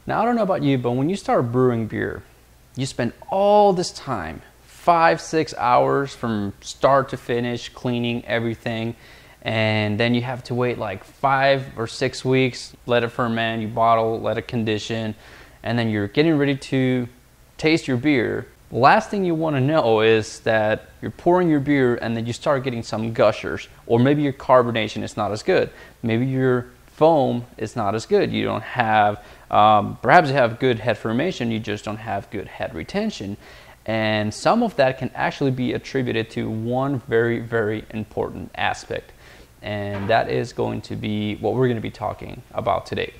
Now, I don't know about you, but when you start brewing beer, you spend all this time, 5-6 hours from start to finish, cleaning everything. And then you have to wait like 5 or 6 weeks, let it ferment, you bottle, let it condition, and then you're getting ready to taste your beer. The last thing you want to know is that you're pouring your beer and then you start getting some gushers, or maybe your carbonation is not as good. Maybe your foam is not as good. You don't have, perhaps you have good head formation, you just don't have good head retention. And some of that can actually be attributed to one very, very important aspect. And that is going to be what we're going to be talking about today.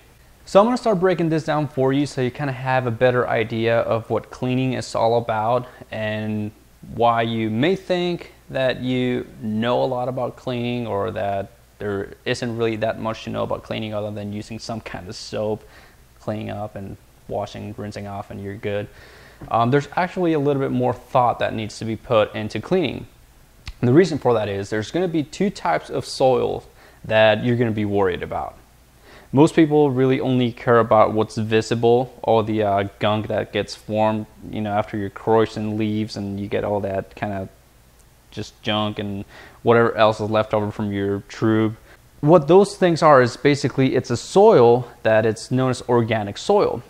So I'm going to start breaking this down for you so you kind of have a better idea of what cleaning is all about and why you may think that you know a lot about cleaning, or that there isn't really that much to know about cleaning other than using some kind of soap, cleaning up and washing, rinsing off, and you're good. There's actually a little bit more thought that needs to be put into cleaning. And the reason for that is there's going to be two types of soil that you're going to be worried about. Most people really only care about what's visible, all the gunk that gets formed, after your corrosion leaves and you get all that kind of just junk and whatever else is left over from your tube. What those things are is basically it's a soil that it's known as organic soil.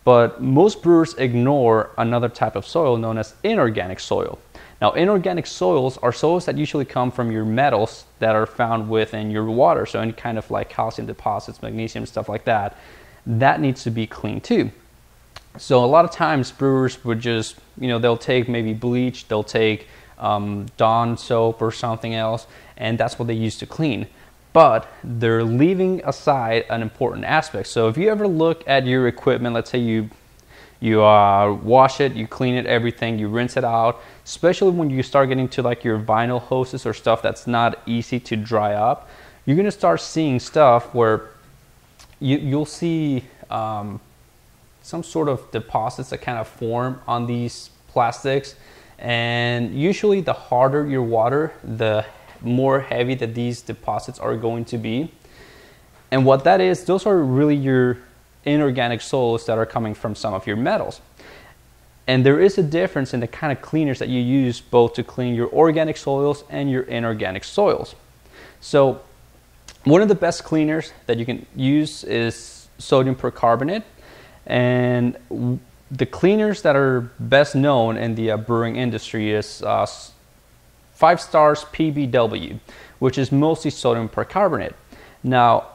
But most brewers ignore another type of soil known as inorganic soil. Now, inorganic soils are soils that usually come from your metals that are found within your water. So any kind of like calcium deposits, magnesium, stuff like that, that needs to be cleaned too. So a lot of times brewers would just, they'll take maybe bleach, they'll take Dawn soap or something else, and that's what they use to clean. But they're leaving aside an important aspect. So if you ever look at your equipment, let's say you wash it, you clean it, everything, you rinse it out, especially when you start getting to like your vinyl hoses or stuff that's not easy to dry up, you're going to start seeing stuff where you'll see some sort of deposits that kind of form on these plastics. And usually the harder your water, the more heavy that these deposits are going to be. And what that is, those are really your inorganic soils that are coming from some of your metals. And there is a difference in the kind of cleaners that you use both to clean your organic soils and your inorganic soils. So one of the best cleaners that you can use is sodium percarbonate. And the cleaners that are best known in the brewing industry is 5 stars PBW, which is mostly sodium percarbonate. Now,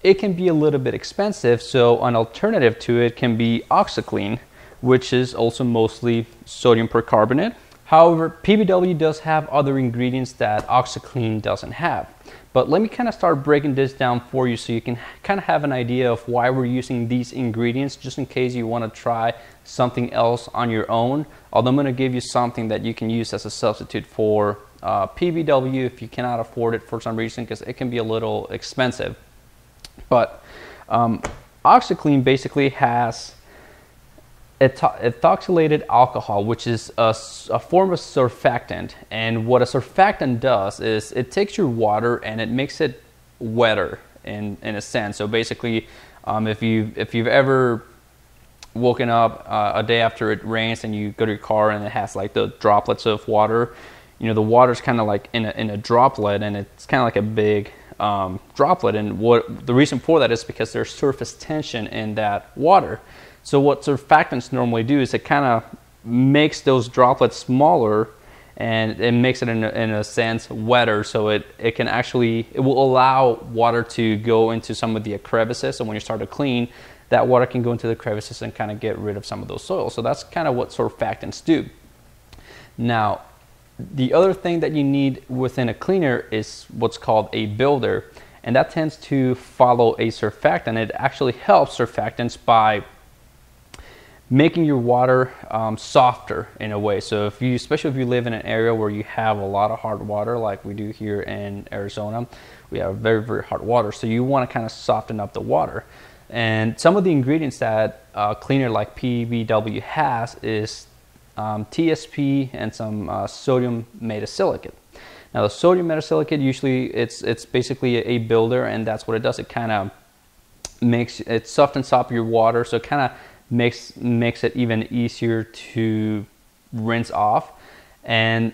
it can be a little bit expensive, so an alternative to it can be oxiclean, which is also mostly sodium percarbonate. However, PBW does have other ingredients that oxiclean doesn't have. But let me kind of start breaking this down for you so you can kind of have an idea of why we're using these ingredients, just in case you want to try something else on your own. Although I'm going to give you something that you can use as a substitute for PBW if you cannot afford it for some reason, because it can be a little expensive. But oxiclean basically has ethoxylated alcohol, which is a form of surfactant. And what a surfactant does is it takes your water and it makes it wetter in a sense. So basically, if you've ever woken up a day after it rains and you go to your car and it has like the droplets of water, the water's kind of like in a droplet, and it's kind of like a big droplet. And what the reason for that is because there's surface tension in that water. So what surfactants normally do is it kind of makes those droplets smaller, and it makes it in a sense wetter, so it will allow water to go into some of the crevices. So when you start to clean, that water can go into the crevices and kind of get rid of some of those soils. So that's kind of what surfactants do. Now, the other thing that you need within a cleaner is what's called a builder, and that tends to follow a surfactant. It actually helps surfactants by making your water softer in a way. So especially if you live in an area where you have a lot of hard water, like we do here in Arizona, we have very, very hard water. So you want to kind of soften up the water. And some of the ingredients that a cleaner like PBW has is TSP and some sodium metasilicate. Now the sodium metasilicate, usually it's basically a builder, and that's what it does. It kind of softens up your water, so it kind of makes it even easier to rinse off. And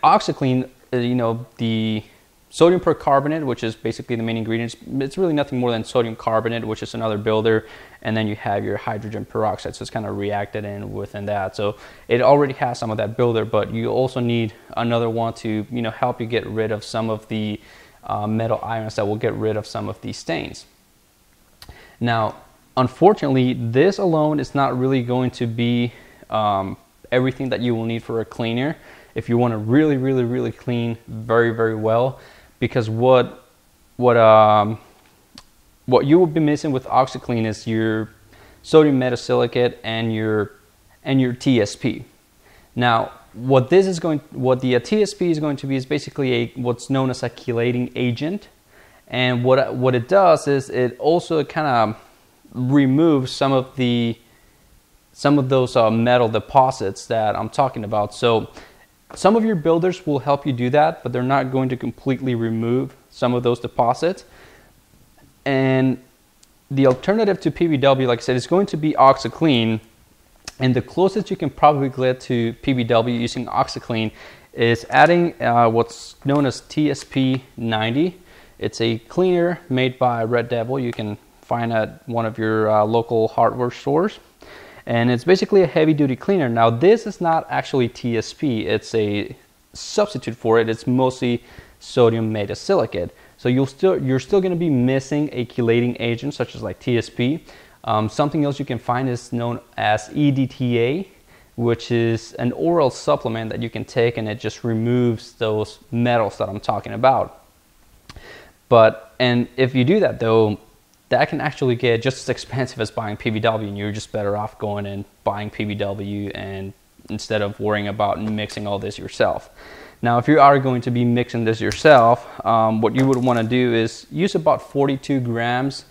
OxyClean, you know, the sodium percarbonate, which is basically the main ingredient, it's really nothing more than sodium carbonate, which is another builder, and then you have your hydrogen peroxide, so it's kind of reacted in within that. So it already has some of that builder, but you also need another one to, you know, help you get rid of some of the metal ions that will get rid of some of these stains. Now, unfortunately, this alone is not really going to be everything that you will need for a cleaner if you want to really clean very well, because what you will be missing with OxyClean is your sodium metasilicate and your TSP. Now, what the TSP is going to be is basically what's known as a chelating agent, and what it does is it also kind of removes some of those metal deposits that I'm talking about. So some of your builders will help you do that, but they're not going to completely remove some of those deposits. And the alternative to PBW, like I said, is going to be OxyClean. And the closest you can probably get to PBW using OxyClean is adding what's known as TSP 90. It's a cleaner made by Red Devil. You can find at one of your local hardware stores. And it's basically a heavy duty cleaner. Now, this is not actually TSP. It's a substitute for it. It's mostly sodium metasilicate. So you're still going to be missing a chelating agent such as like TSP. Something else you can find is known as EDTA, which is an oral supplement that you can take, and it just removes those metals that I'm talking about. And if you do that though, that can actually get just as expensive as buying PBW, and you're just better off going and buying PBW and instead of worrying about mixing all this yourself. Now, if you are going to be mixing this yourself, what you would want to do is use about 42 grams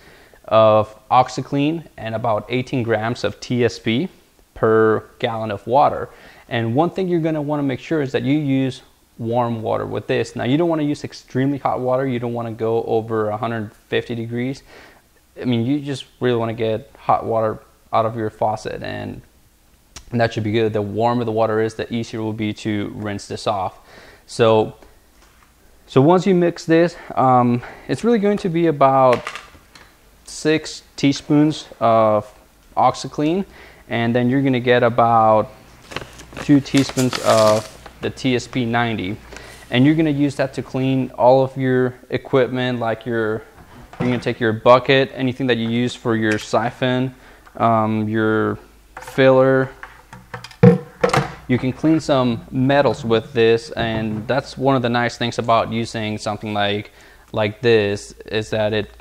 of OxyClean and about 18 grams of TSP per gallon of water. And one thing you're going to want to make sure is that you use warm water with this. Now, you don't want to use extremely hot water. You don't want to go over 150 degrees. I mean, you just really want to get hot water out of your faucet, and that should be good. The warmer the water is, the easier it will be to rinse this off. So once you mix this, it's really going to be about 6 teaspoons of OxyClean, and then you're going to get about 2 teaspoons of the TSP 90, and you're going to use that to clean all of your equipment, like you're going to take your bucket, anything that you use for your siphon, your filler. You can clean some metals with this, and that's one of the nice things about using something like this, is that it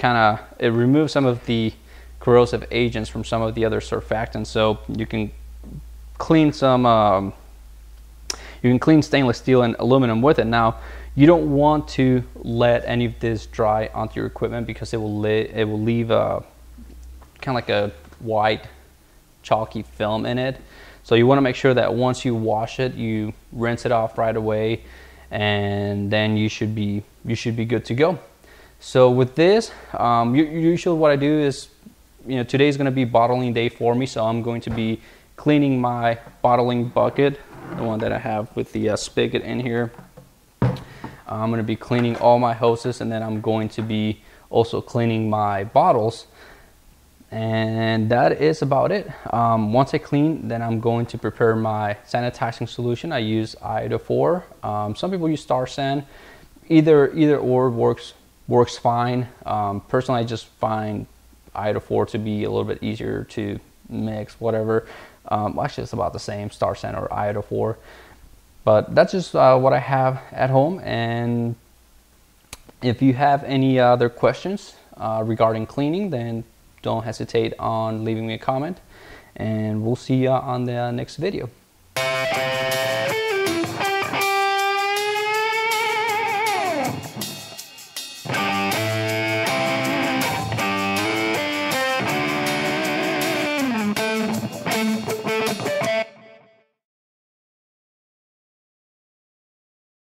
removes some of the corrosive agents from some of the other surfactants. So you can clean stainless steel and aluminum with it. Now, you don't want to let any of this dry onto your equipment, because it will leave a kind of like a white chalky film in it. So you want to make sure that once you wash it, you rinse it off right away, and then you should be good to go. So with this, usually what I do is, today is going to be bottling day for me, so I'm going to be cleaning my bottling bucket, the one that I have with the spigot in here. I'm going to be cleaning all my hoses, and then I'm going to be also cleaning my bottles. And that is about it. Once I clean, then I'm going to prepare my sanitizing solution. I use iodophor. Some people use Star San. Either or works fine. Personally, I just find iodophor to be a little bit easier to mix, whatever. Actually, it's about the same, Star San or iodophor. But that's just what I have at home. And if you have any other questions regarding cleaning, then don't hesitate on leaving me a comment, and we'll see you on the next video.